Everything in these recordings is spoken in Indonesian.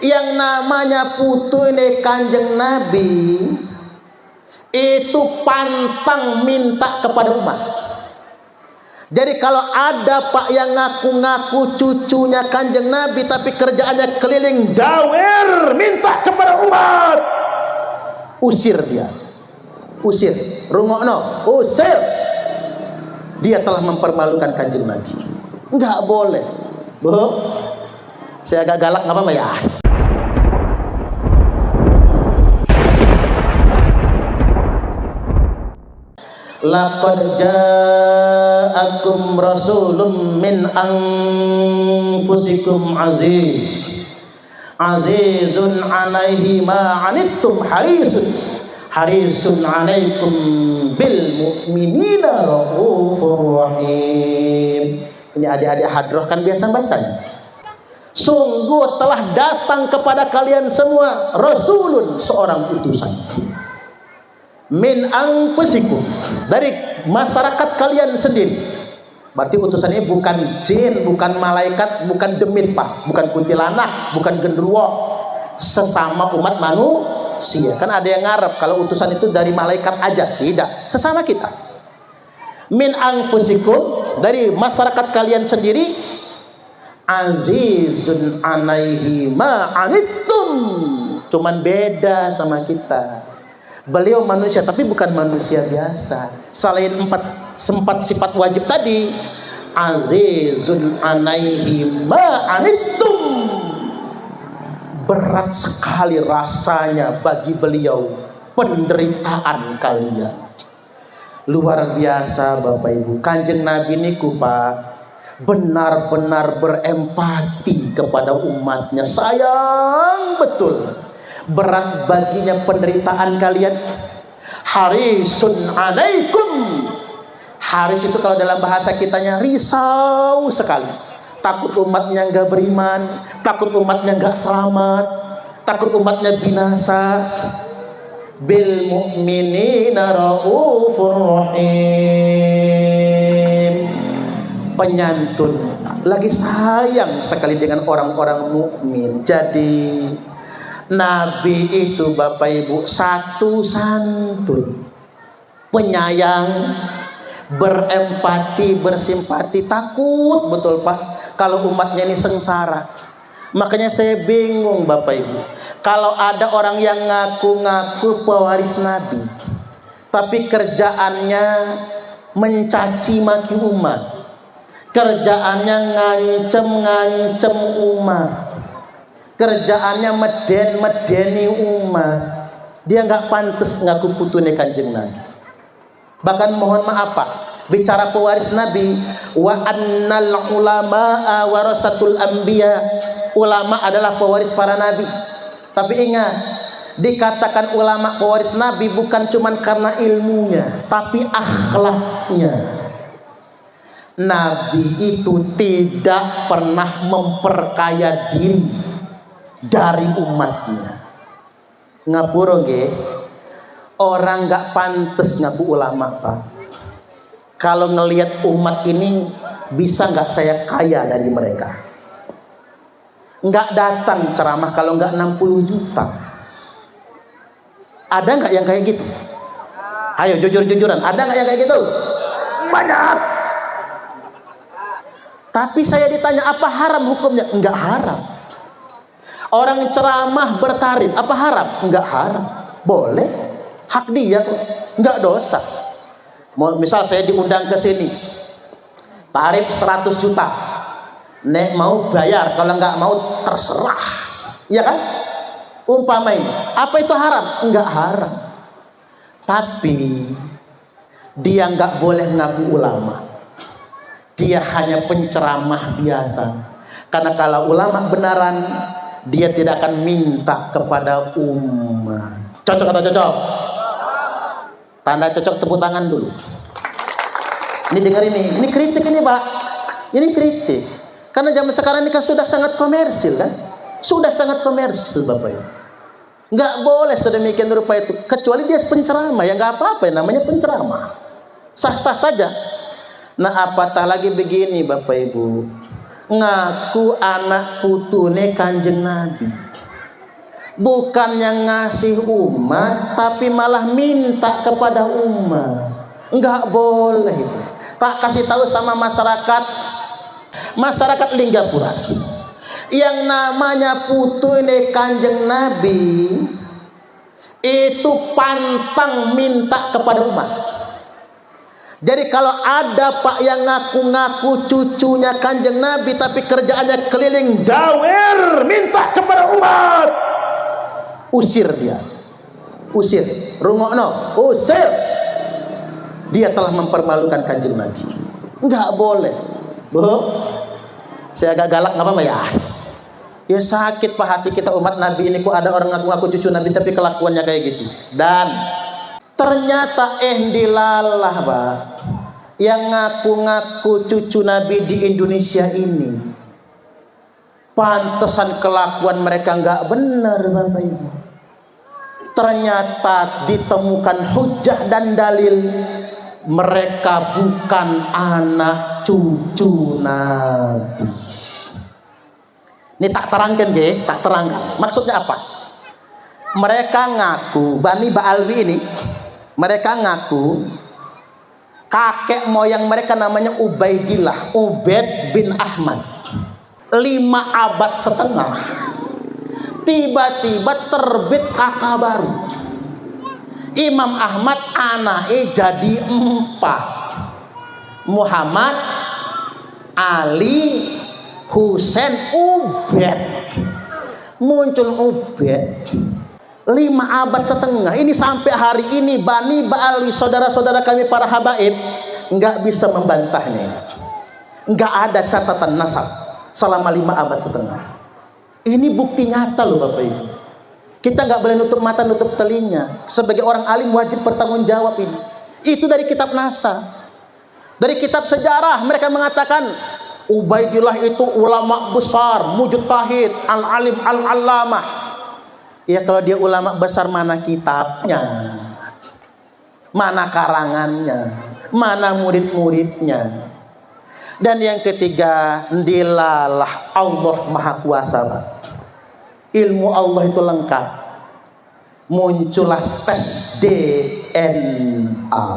Yang namanya putune Kanjeng Nabi itu pantang minta kepada umat. Jadi kalau ada Pak yang ngaku-ngaku cucunya Kanjeng Nabi tapi kerjaannya keliling dawer minta kepada umat, usir dia. Usir. Rungokno, usir. Dia telah mempermalukan Kanjeng Nabi. Enggak boleh. Bu, saya agak galak, nggak apa-apa ya. Laqad ja'akum rasulun min anfusikum azizun alaihi ma anittum harisun alaikum bil mu'minina raufur rahim. Ini adik-adik hadroh kan biasa bacanya. Sungguh telah datang kepada kalian semua rasulun, seorang utusan, min anfusikum, dari masyarakat kalian sendiri. Berarti utusannya bukan jin, bukan malaikat, bukan demit Pak, bukan kuntilanak, bukan genderuwo, sesama umat manusia. Kan ada yang ngarep kalau utusan itu dari malaikat aja, tidak, sesama kita. Min anfusikum, dari masyarakat kalian sendiri, azizun alaihi ma anittum, cuman beda sama kita. Beliau manusia tapi bukan manusia biasa. Selain empat sifat wajib tadi, azizun alaihi ma anittum, berat sekali rasanya bagi beliau penderitaan kalian. Luar biasa Bapak Ibu. Kanjeng Nabi niku Pak benar-benar berempati kepada umatnya, sayang betul. Berat baginya penderitaan kalian. Harisun alaikum. Haris itu kalau dalam bahasa kitanya risau sekali. Takut umatnya nggak beriman, takut umatnya nggak selamat, takut umatnya binasa. Bil mu'minina raufur rahim. Penyantun, lagi sayang sekali dengan orang-orang mukmin. Jadi Nabi itu Bapak Ibu satu santun, penyayang, berempati, bersimpati, takut betul Pak kalau umatnya ini sengsara. Makanya saya bingung Bapak Ibu, kalau ada orang yang ngaku-ngaku pewaris Nabi tapi kerjaannya mencaci maki umat, kerjaannya ngancem umat, kerjaannya medeni umat, dia nggak pantas ngaku putune Kanjeng Nabi. Bahkan mohon maaf Pak, bicara pewaris Nabi, wa annal ulama'a warasatul anbiya, ulama adalah pewaris para nabi. Tapi ingat, dikatakan ulama pewaris Nabi bukan cuma karena ilmunya, tapi akhlaknya. Nabi itu tidak pernah memperkaya diri dari umatnya. Ngapura nggih, orang nggak pantas ngaku ulama Pak. Kalau ngelihat umat ini, bisa nggak saya kaya dari mereka? Nggak datang ceramah kalau nggak 60 juta. Ada nggak yang kayak gitu? Ayo jujur-jujuran, ada nggak yang kayak gitu? Banyak. Tapi saya ditanya apa haram hukumnya? Nggak haram. Orang ceramah bertarif, apa haram? Nggak haram. Boleh, hak dia, nggak dosa. Misal saya diundang ke sini, tarif 100 juta, nek mau bayar, kalau nggak mau terserah, ya kan? Umpamain, apa itu haram? Nggak haram. Tapi dia nggak boleh ngaku ulama, dia hanya penceramah biasa. Karena kalau ulama benaran, dia tidak akan minta kepada umat. Cocok atau cocok? Tanda cocok tepuk tangan dulu. Ini dengar ini kritik ini Pak. Ini kritik. Karena zaman sekarang ini kan sudah sangat komersil kan? Sudah sangat komersil Bapak Ibu. Nggak boleh sedemikian rupa itu. Kecuali dia penceramah, ya nggak apa-apa, namanya penceramah. Sah-sah saja. Nah apatah lagi begini Bapak Ibu. Ngaku anak putune Kanjeng Nabi. Bukan yang ngasih umat, tapi malah minta kepada umat. Enggak boleh itu. Tak kasih tahu sama masyarakat Linggapura, yang namanya putu ini Kanjeng Nabi itu pantang minta kepada umat. Jadi kalau ada Pak yang ngaku-ngaku cucunya Kanjeng Nabi tapi kerjaannya keliling dawer minta kepada umat, usir dia, usir, rungokno, usir. Dia telah mempermalukan Kanjeng Nabi. Enggak boleh. Bu, saya agak galak, nggak apa-apa ya? Ya sakit Pak hati kita umat Nabi ini, kok ada orang ngaku-ngaku cucu Nabi tapi kelakuannya kayak gitu. Dan ternyata dilalah Pak, yang ngaku-ngaku cucu Nabi di Indonesia ini, pantesan kelakuan mereka nggak benar Bapak Ibu. Ternyata ditemukan hujah dan dalil mereka bukan anak cucu Nabi. Ini tak terangkan ge, tak terangkan. Maksudnya apa? Mereka ngaku, Bani Ba'alwi ini, mereka ngaku kakek moyang mereka namanya Ubaidillah, Ubaid bin Ahmad. 5 abad setengah. Tiba-tiba terbit kakak baru. Imam Ahmad anaknya jadi 4. Muhammad, Ali, Husain, Ubaid. Muncul Ubaid. 5 abad setengah. Ini sampai hari ini Bani Ba'alwi, saudara-saudara kami para habaib, nggak bisa membantahnya. Nggak ada catatan nasab selama 5 abad setengah. Ini bukti nyata loh Bapak Ibu. Kita nggak boleh nutup mata, nutup telinga. Sebagai orang alim wajib bertanggung jawab ini. Itu dari kitab nasab. Dari kitab sejarah mereka mengatakan Ubaidillah itu ulama besar, mujtahid, al-alim, al-allamah. Ya kalau dia ulama besar, mana kitabnya? Mana karangannya? Mana murid-muridnya? Dan yang ketiga, dilalah Allah Maha Kuasa Pak. Ilmu Allah itu lengkap. Muncullah tes DNA.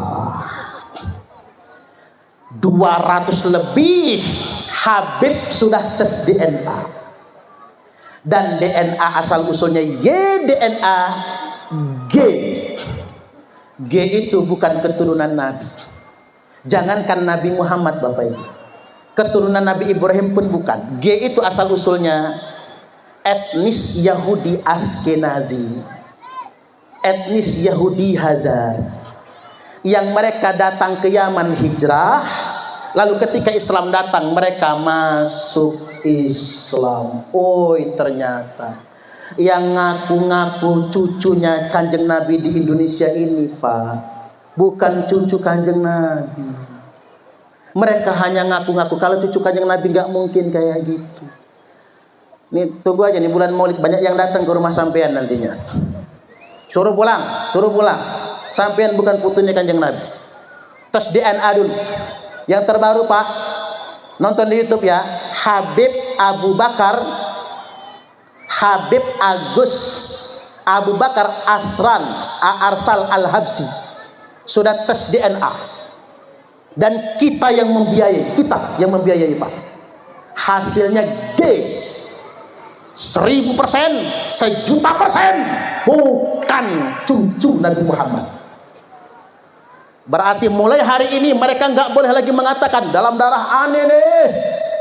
200 lebih Habib sudah tes DNA. Dan DNA asal usulnya YDNA G. G itu bukan keturunan Nabi. Jangankan Nabi Muhammad Bapak Ibu, keturunan Nabi Ibrahim pun bukan. G itu asal usulnya etnis Yahudi Askenazi, etnis Yahudi Hazar, yang mereka datang ke Yaman hijrah, lalu ketika Islam datang mereka masuk Islam. Oi, ternyata yang ngaku-ngaku cucunya Kanjeng Nabi di Indonesia ini Pak, bukan cucu Kanjeng Nabi. Mereka hanya ngaku-ngaku. Kalau cucu Kanjeng Nabi nggak mungkin kayak gitu. Nih tunggu aja nih bulan Maulid banyak yang datang ke rumah sampean nantinya. Suruh pulang, suruh pulang. Sampean bukan putunya Kanjeng Nabi. Tes DNA dulu. Yang terbaru Pak, nonton di YouTube ya. Habib Abu Bakar, Habib Agus Abu Bakar Asran Arsal Al-Habsi sudah tes DNA. Dan kita yang membiayai, Pak. Hasilnya G. 1000%, 1.000.000% bukan cucu Nabi Muhammad. Berarti mulai hari ini mereka nggak boleh lagi mengatakan dalam darah aneh nih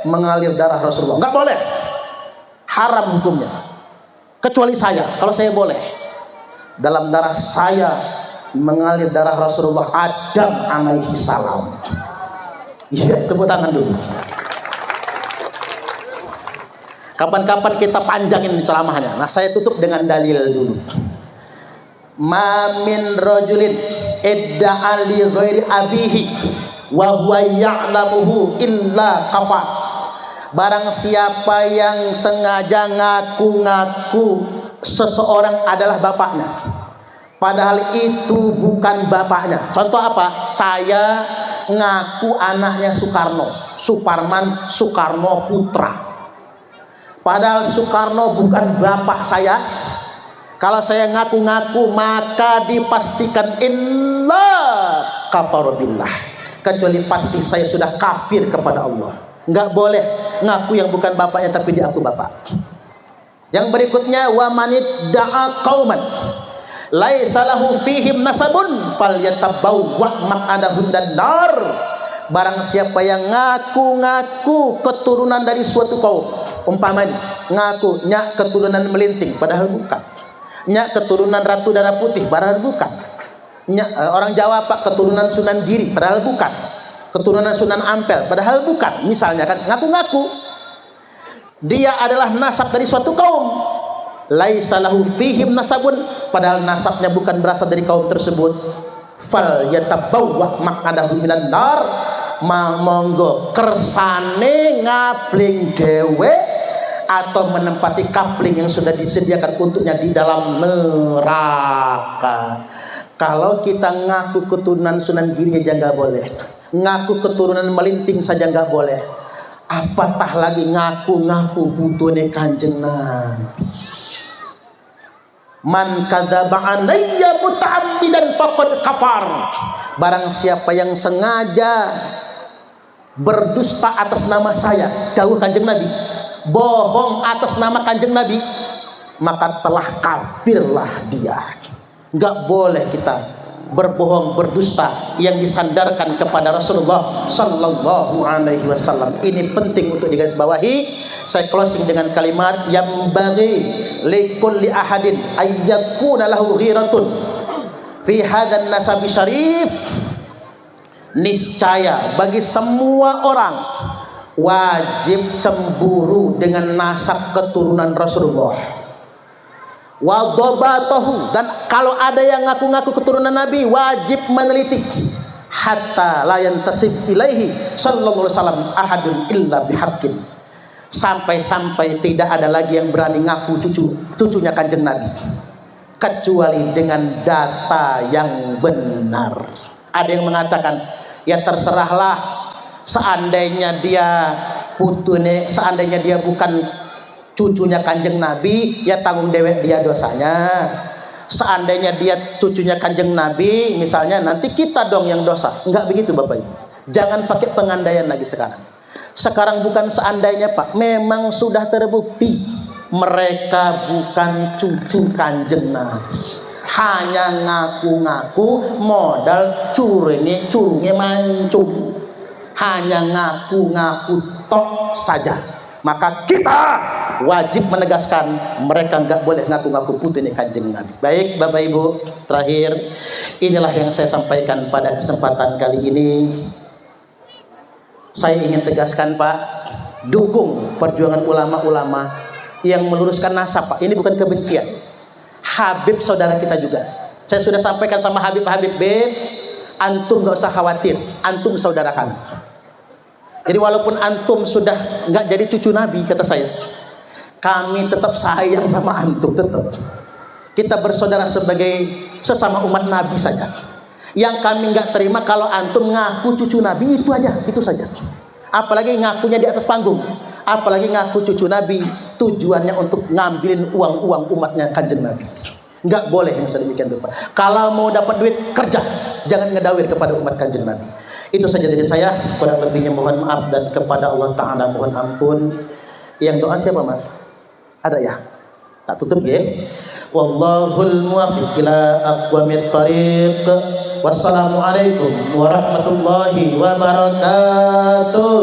mengalir darah Rasulullah. Nggak boleh. Haram hukumnya. Kecuali saya, kalau saya boleh. Dalam darah saya mengalir darah Rasulullah Adam alaihi salam. Iya, tepuk tangan dulu. Kapan-kapan kita panjangin ceramahnya. Nah, saya tutup dengan dalil dulu. Ma min rajulin idda'a li ghairi abihi wa huwa ya'lamuhu illa kafa. Barang siapa yang sengaja ngaku-ngaku seseorang adalah bapaknya, padahal itu bukan bapaknya. Contoh apa? Saya ngaku anaknya Soekarno, Suparman Soekarno Putra. Padahal Soekarno bukan bapak saya, Kalau saya ngaku-ngaku maka dipastikan illa kafara billah, kecuali pasti saya sudah kafir kepada Allah. Enggak boleh ngaku yang bukan bapaknya tapi diaku bapak. Yang berikutnya, wa manid da'a qauman laisa lahu fihim nasabun falyatabawwa maq'adahu nar. Barang siapa yang ngaku-ngaku keturunan dari suatu kaum, umpamanya ngaku nyak keturunan melinting padahal bukan, nyak keturunan ratu darah putih padahal bukan, nyak orang Jawa Pak keturunan Sunan Giri padahal bukan, keturunan Sunan Ampel padahal bukan, misalnya kan, ngaku-ngaku dia adalah nasab dari suatu kaum, laisa lahu fihim nasabun, padahal nasabnya bukan berasal dari kaum tersebut, fal yatabawwa maq'adahu minan nar, monggo kersane ngapling dewe atau menempati kapling yang sudah disediakan untuknya di dalam neraka. Kalau kita ngaku keturunan Sunan Giri aja nggak boleh, ngaku keturunan melinting saja nggak boleh, apatah lagi ngaku-ngaku putune Kanjeng Nabi. Man kadzaba alayya muta'ammidan faqad kafar. Barang siapa yang sengaja berdusta atas nama saya, dawuh Kanjeng Nabi, bohong atas nama Kanjeng Nabi, maka telah kafirlah dia. Enggak boleh kita berbohong, berdusta yang disandarkan kepada Rasulullah sallallahu alaihi wasallam. Ini penting untuk digarisbawahi. Saya closing dengan kalimat yang bagi likulli ahadin ayyakuna lahu ghiratun fi hadzal nasabi syarif. Niscaya bagi semua orang wajib cemburu dengan nasab keturunan Rasulullah. Wa dhabatahu, dan kalau ada yang ngaku-ngaku keturunan Nabi wajib meneliti hatta la yantasib ilaihi sallallahu alaihi wasallam ahadun illa bihaqqin, sampai-sampai tidak ada lagi yang berani ngaku cucunya Kanjeng Nabi kecuali dengan data yang benar. Ada yang mengatakan, ya terserahlah, seandainya dia putune, seandainya dia bukan cucunya Kanjeng Nabi, ya tanggung dewek dia dosanya. Seandainya dia cucunya Kanjeng Nabi misalnya, nanti kita dong yang dosa. Enggak begitu Bapak Ibu, jangan pakai pengandaian lagi sekarang. Sekarang bukan seandainya Pak, memang sudah terbukti mereka bukan cucu Kanjeng Nabi, hanya ngaku-ngaku modal curungnya mancung, hanya ngaku-ngaku tok saja. Maka kita wajib menegaskan mereka nggak boleh ngaku-ngaku putune Kanjeng Nabi. Baik Bapak Ibu, terakhir inilah yang saya sampaikan pada kesempatan kali ini. Saya ingin tegaskan Pak, dukung perjuangan ulama-ulama yang meluruskan nasab Pak. Ini bukan kebencian. Habib saudara kita juga. Saya sudah sampaikan sama Habib-Habib, antum nggak usah khawatir, antum saudara kami. Jadi walaupun antum sudah nggak jadi cucu Nabi, kata saya, kami tetap sayang sama antum, tetap. Kita bersaudara sebagai sesama umat Nabi saja. Yang kami nggak terima kalau antum ngaku cucu Nabi, itu aja, itu saja. Apalagi ngakunya di atas panggung, apalagi ngaku cucu Nabi, tujuannya untuk ngambilin uang-uang umatnya Kanjeng Nabi. Nggak boleh yang sedemikian rupa. Kalau mau dapat duit, kerja, jangan ngedawir kepada umat Kanjeng Nabi. Itu saja dari saya, kurang lebihnya mohon maaf, dan kepada Allah Ta'ala mohon ampun. Yang doa siapa Mas? Ada ya? Tak tutup ya. Wallahul muwaffiq ila aqwamit thariq. Wassalamualaikum warahmatullahi wabarakatuh.